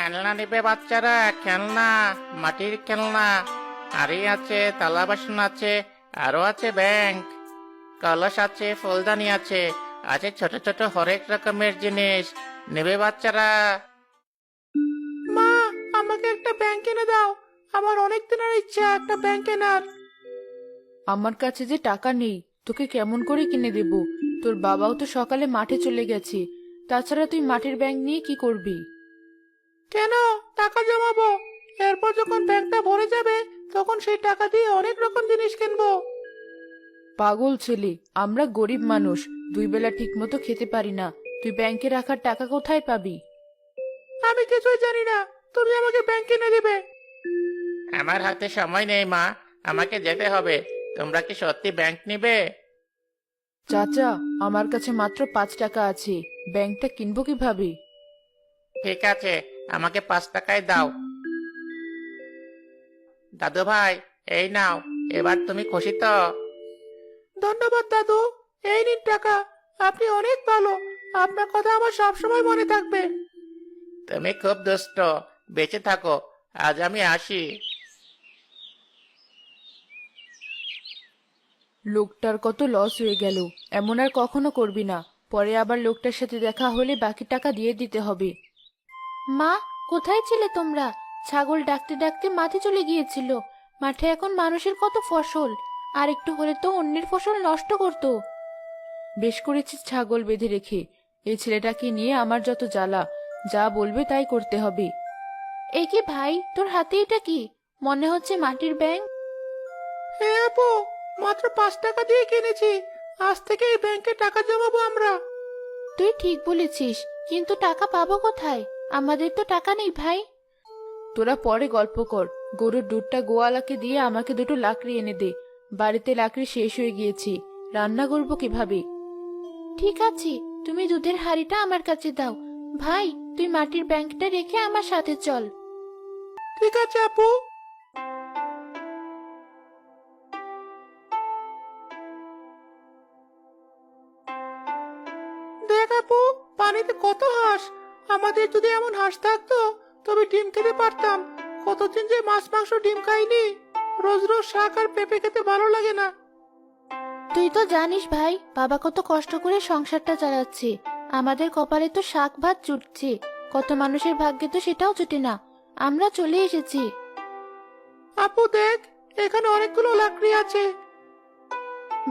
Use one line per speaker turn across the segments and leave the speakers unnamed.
খেলনা নেবে বাচ্চারা, খেলনা, মাটির খেলনা। হাড়ি আছে, থালা বাসন আছে, আরো আছে ব্যাংক, কলস আছে, ফুলদানি আছে, আছে ছোট ছোট হরেক রকমের জিনিস। নেবে বাচ্চারা? মা, আমাকে একটা ব্যাংক এনে দাও। আমার অনেক দিনের ইচ্ছা একটা ব্যাংক কেনার।
আমার কাছে যে টাকা নেই, তোকে কেমন করে কিনে দেব? তোর বাবাও তো সকালে মাঠে চলে গেছে। তাছাড়া তুই মাটির ব্যাংক নিয়ে কি করবি?
কেন? টাকা জমাবো, এরপর যখন ব্যাংকটা ভরে যাবে তখন সেই টাকা দিয়ে অনেক রকম জিনিস কিনবো।
পাগল ছেলে, আমরা গরিব মানুষ, দুই বেলা ঠিক মতো খেতে পারি না। তুই ব্যাংকে রাখার টাকা কোথায় পাবি?
আমি কিছুই জানি না, তুমি আমাকে ব্যাংকে এনে দিবে। আমার হাতে সময় নেই মা, আমাকে যেতে হবে। তোমরা কি সত্যি ব্যাংক নিবে?
চাচা, আমার কাছে মাত্র 5 টাকা আছে, ব্যাংকটা কিনবো কিভাবে?
ঠিক আছে, আমাকে 5 টাকায় দাও। দাদু ভাই, এই নাও, এবার তুমি খুশি তো? ধন্যবাদ দাদু, এই নিন টাকা। আপনি অনেক ভালো, আপনার কথা আমার সবসময় মনে থাকবে। তুমি খুব দুষ্ট, বেঁচে থাকো। আজ আমি আসি।
লোকটার কত লস হয়ে গেল। এমন আর কখনো করবি না। পরে আবার লোকটার সাথে দেখা হলে বাকি টাকা দিয়ে দিতে হবে। মা, কোথায় ছিলে তোমরা? ছাগল ডাকতে ডাকতে মাঠে চলে গিয়েছিল। মাঠে এখন মানুষের কত ফসল, আর একটু হলে তো অন্যের ফসল নষ্ট করতো। বেশ করেছিস ছাগল বেঁধে রেখে। এই ছেলেটাকে নিয়ে আমার যত জ্বালা, যা বলবে তাই করতে হবে। এ কি ভাই, তোর হাতে এটা কি? মনে হচ্ছে মাটির ব্যাংক।
হ্যাঁ আপু, মাত্র 5 টাকা দিয়ে কিনেছি। আজ থেকে এই ব্যাংকে টাকা জমাবো আমরা।
তুই ঠিক বলেছিস, কিন্তু টাকা পাবো কোথায়? আমাদের তো টাকা নেই ভাই। তোরা পরে গল্প কর। গরুর দুধটা গোয়ালাকে দিয়ে আমাকে দুটো লাকড়ি এনে দে। বাড়িতে লাকড়ি শেষ হয়ে গিয়েছে, রান্না করবো কিভাবে? ঠিক আছে, তুমি দুধের হাঁড়িটা আমার কাছে দাও। ভাই, তুই মাটির ব্যাংকটা রেখে আমার সাথে চল।
ঠিক আছে আপু। দেখ আপু, পানিতে কত হাঁস। আমাদের যদি এমন হাঁস থাকতো তবে ডিম খেতে পারতাম। কতদিন যে মাছ মাংস ডিম খাইনি। রোজ রোজ শাক আর পেঁপে খেতে ভালো লাগে না।
তুই তো জানিস ভাই, বাবা কত কষ্ট করে সংসারটা চালাচ্ছে। আমাদের কপালে তো শাক ভাত জুটছে, কত মানুষের ভাগ্যে তো সেটাও জুটে না। আমরা চলে এসেছি।
আপু দেখ, এখানে অনেকগুলো লাকড়ি আছে।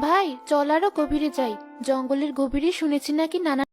ভাই, চল আরো গভীরে যাই। জঙ্গলের গভীরে শুনেছি নাকি নানা